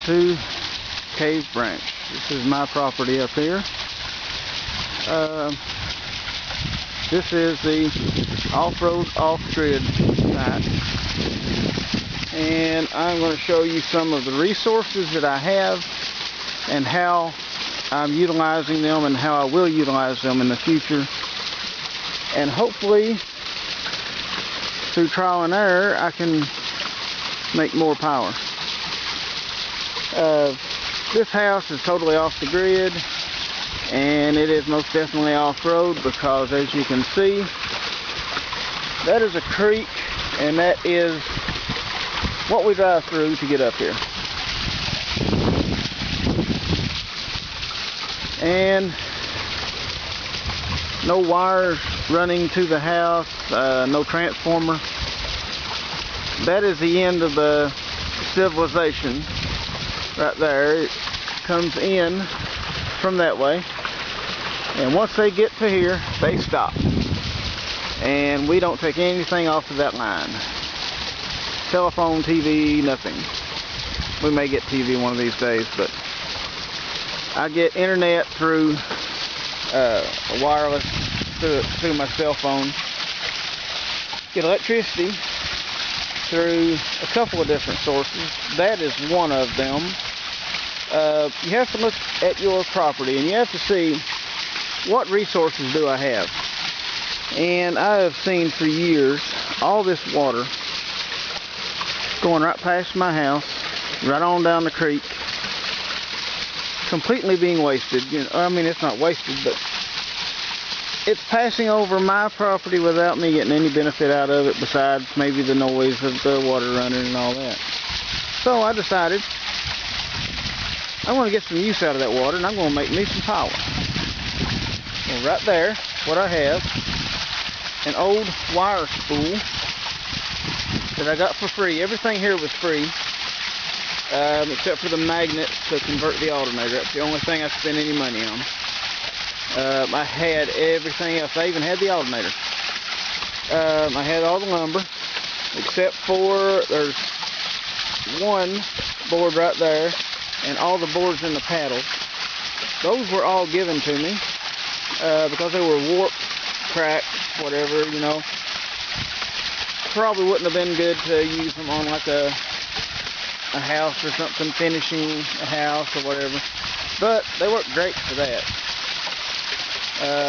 to Cave Branch. This is my property up here. This is the off-road, off-grid site. And I'm going to show you some of the resources that I have and how I'm utilizing them and how I will utilize them in the future. And hopefully, through trial and error, I can make more power. This house is totally off the grid, and it is most definitely off-road because, as you can see, that is a creek, and that is what we drive through to get up here. And no wires running to the house, no transformer. That is the end of the civilization right there. It comes in from that way, and once they get to here, they stop, and we don't take anything off of that line. Telephone, TV, nothing. We may get TV one of these days, but I get internet through wireless through my cell phone. Get electricity through a couple of different sources. That is one of them. You have to look at your property and you have to see what resources do I have. And I have seen for years all this water going right past my house, right on down the creek, completely being wasted. You know, I mean, it's not wasted, but it's passing over my property without me getting any benefit out of it besides maybe the noise of the water running and all that. So I decided I want to get some use out of that water, and I'm going to make me some power. Well, right there, what I have, an old wire spool that I got for free. Everything here was free, except for the magnets to convert the alternator. That's the only thing I spent any money on. I had everything else. I even had the alternator. I had all the lumber, except for there's one board right there, and all the boards in the paddles. Those were all given to me because they were warped, cracked, whatever, you know. Probably wouldn't have been good to use them on like a house or something, finishing a house or whatever. But they work great for that.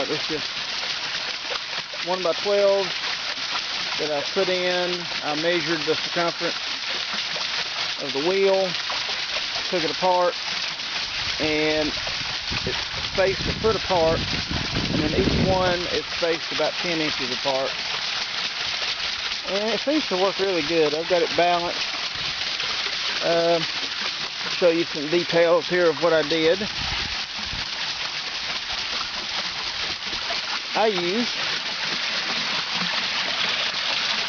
It's just 1x12 that I put in. I measured the circumference of the wheel, took it apart, and it's spaced a foot apart, and then each one is spaced about 10 inches apart. And it seems to work really good. I've got it balanced. Show you some details here of what I did. I used,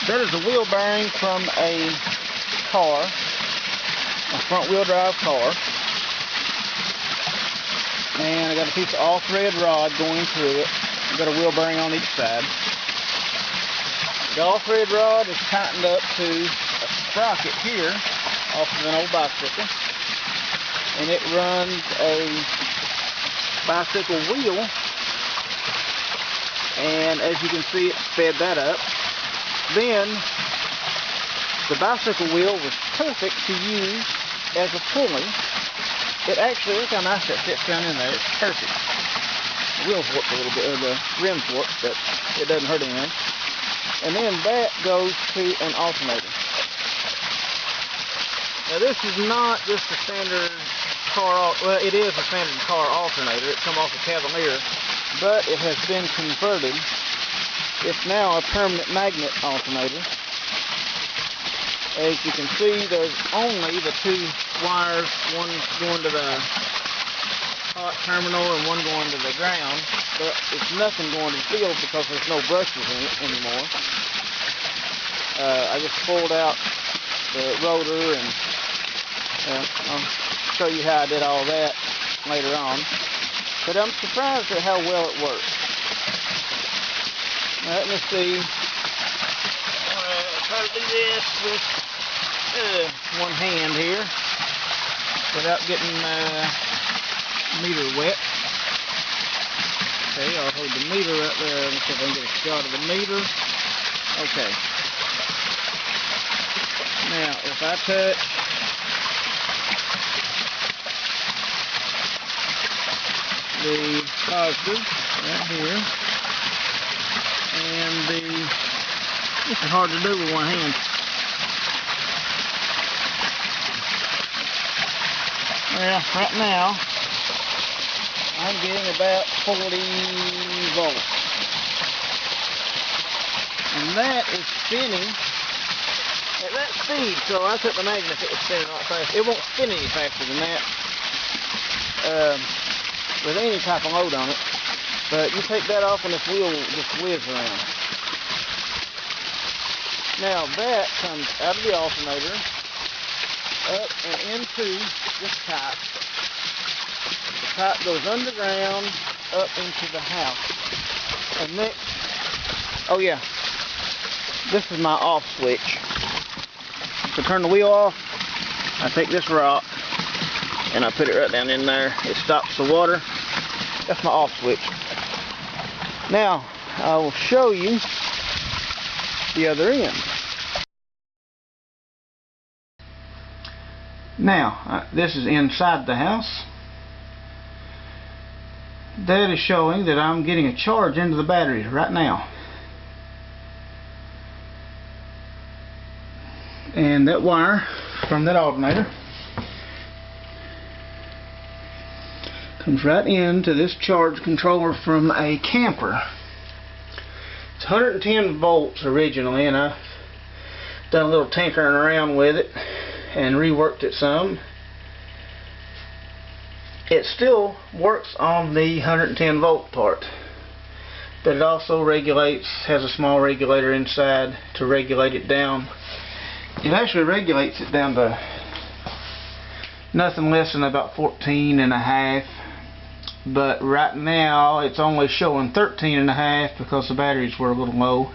that is a wheel bearing from a car, a front wheel drive car, and I got a piece of all-thread rod going through it. I've got a wheel bearing on each side. The all-thread rod is tightened up to a sprocket here off of an old bicycle, and it runs a bicycle wheel. And as you can see, it sped that up. Then the bicycle wheel was perfect to use as a pulley. It actually, look how nice that fits down in there. It's perfect. The wheels warped a little bit, or the rims warped, but it doesn't hurt anything. And then that goes to an alternator. Now this is not just a standard car, well, it is a standard car alternator. It comes off a Cavalier, but it has been converted. It's now a permanent magnet alternator. As you can see, there's only the two wires, one going to the hot terminal and one going to the ground, but it's nothing going to the field because there's no brushes in it anymore. I just pulled out the rotor, and I'll show you how I did all that later on. But I'm surprised at how well it works. Now, let me see. I'll try to do this with one hand here. without getting meter wet. Okay, I'll hold the meter right there. Let's see if I can get a shot of the meter. Okay. Now, if I touch the positive right here, and this is hard to do with one hand. Well, right now, I'm getting about 40 volts. And that is spinning at that speed. So I set the magnet if it was spinning a lot faster. It won't spin any faster than that with any type of load on it. But you take that off and this wheel just whizzes around. Now that comes out of the alternator up and into this pipe. The pipe goes underground up into the house. And next, oh yeah, this is my off switch. To turn the wheel off, I take this rock and I put it right down in there. It stops the water. That's my off switch. Now, I will show you the other end. Now, this is inside the house. That is showing that I'm getting a charge into the batteries right now. And that wire from that alternator comes right into this charge controller from a camper. It's 110 volts originally, and I've done a little tinkering around with it and reworked it some. It still works on the 110 volt part, but it also has a small regulator inside to regulate it down. It actually regulates it down to nothing less than about 14.5, but right now it's only showing 13.5 because the batteries were a little low.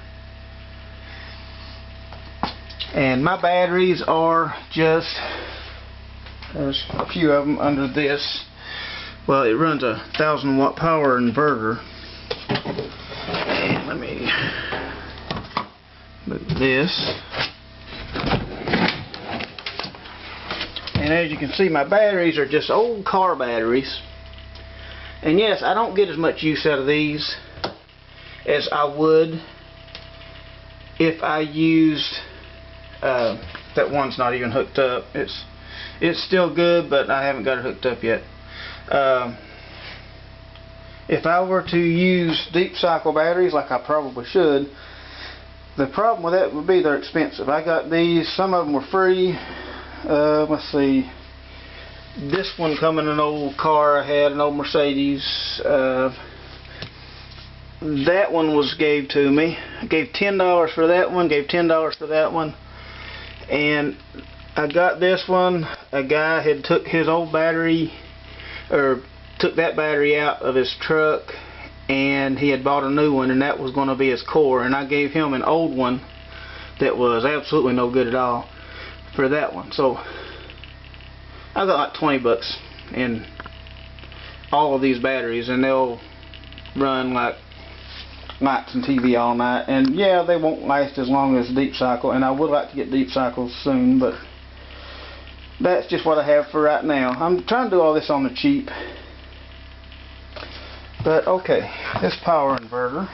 And my batteries are just, there's a few of them under this. Well, it runs a 1,000 watt power inverter. And let me move this. And as you can see, my batteries are just old car batteries. And yes, I don't get as much use out of these as I would if I used that one's not even hooked up. It's still good, but I haven't got it hooked up yet. If I were to use deep cycle batteries, like I probably should, the problem with that would be they're expensive. I got these, some of them were free. Let's see, this one come in an old car I had, an old Mercedes. That one was gave to me. I gave $10 for that one, gave $10 for that one. And I got this one. A guy had took his old battery, or took that battery out of his truck, and he had bought a new one, and that was going to be his core. And I gave him an old one that was absolutely no good at all for that one. So I got like 20 bucks in all of these batteries, and they'll run like lights and TV all night. And yeah, they won't last as long as deep cycle, and I would like to get deep cycles soon, but that's just what I have for right now. I'm trying to do all this on the cheap. But okay, this power inverter,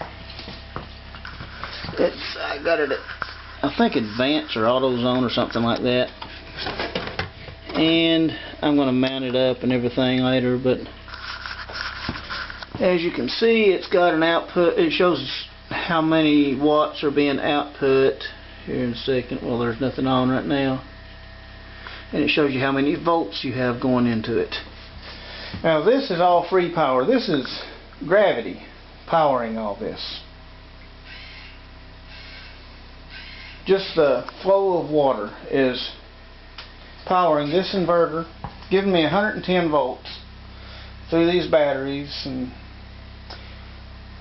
I got it at, I think, Advance or AutoZone or something like that. And I'm going to mount it up and everything later, but as you can see, it's got an output. It shows how many watts are being output here in a second. Well, there's nothing on right now. And it shows you how many volts you have going into it. Now this is all free power. This is gravity powering all this. Just the flow of water is powering this inverter, giving me 110 volts through these batteries. And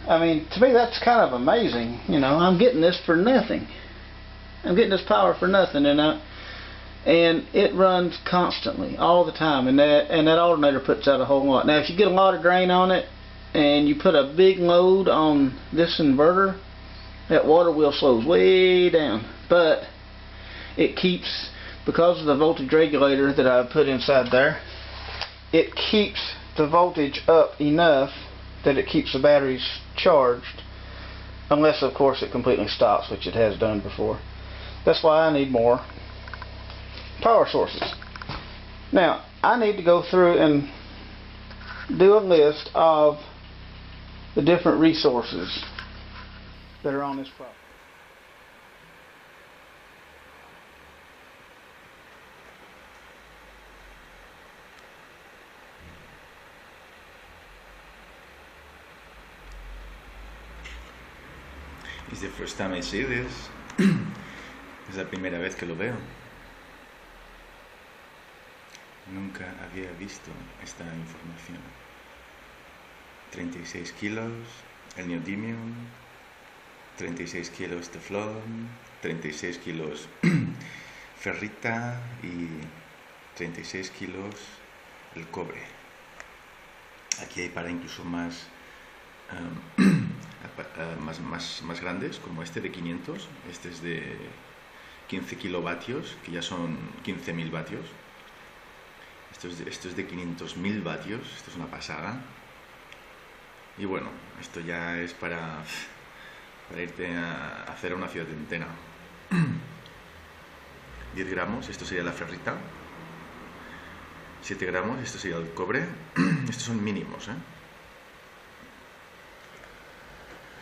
I mean, to me that's kind of amazing. You know, I'm getting this for nothing. I'm getting this power for nothing, and and it runs constantly all the time, and that alternator puts out a whole lot. Now if you get a lot of drain on it and you put a big load on this inverter, that water wheel slows way down, but it keeps, because of the voltage regulator that I put inside there, it keeps the voltage up enough that it keeps the batteries charged, unless of course it completely stops, which it has done before. That's why I need more power sources. Now I need to go through and do a list of the different resources that are on this property. It's the first time I see this. Es la primera vez que lo veo. Nunca había visto esta información. 36 kilos el neodymium, 36 kilos teflón, 36 kilos ferrita y 36 kilos el cobre. Aquí hay para incluso más más grandes, como este de 500. Este es de 15 kilovatios, que ya son 15.000 vatios. Esto es de 500.000 vatios. Esto es una pasada. Y bueno, esto ya es para irte a hacer a una ciudad entera. 10 gramos, esto sería la ferrita. 7 gramos, esto sería el cobre. Estos son mínimos, ¿eh?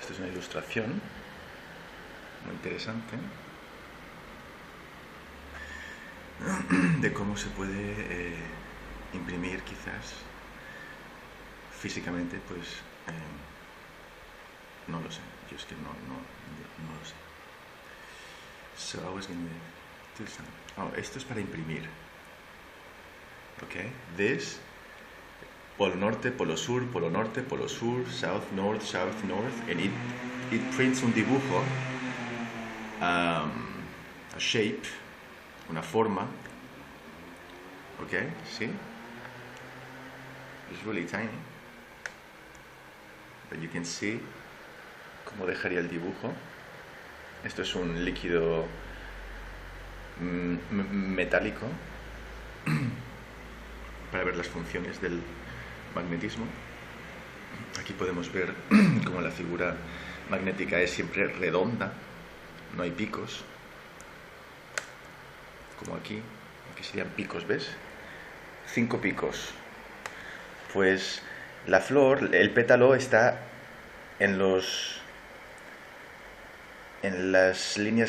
Esta es una ilustración muy interesante de cómo se puede imprimir quizás físicamente, pues no lo sé, yo es que no lo sé. So I was going to do some. Oh, esto es para imprimir. Okay, this polo norte, polo sur, polo norte, polo sur, south, north, and it prints un dibujo, a shape, una forma. Okay, see? It's really tiny, but you can see cómo dejaría el dibujo. Esto es un líquido metálico para ver las funciones del magnetismo. Aquí podemos ver cómo la figura magnética es siempre redonda, no hay picos, como aquí serían picos, ¿ves? 5 picos. Pues la flor, el pétalo está en las líneas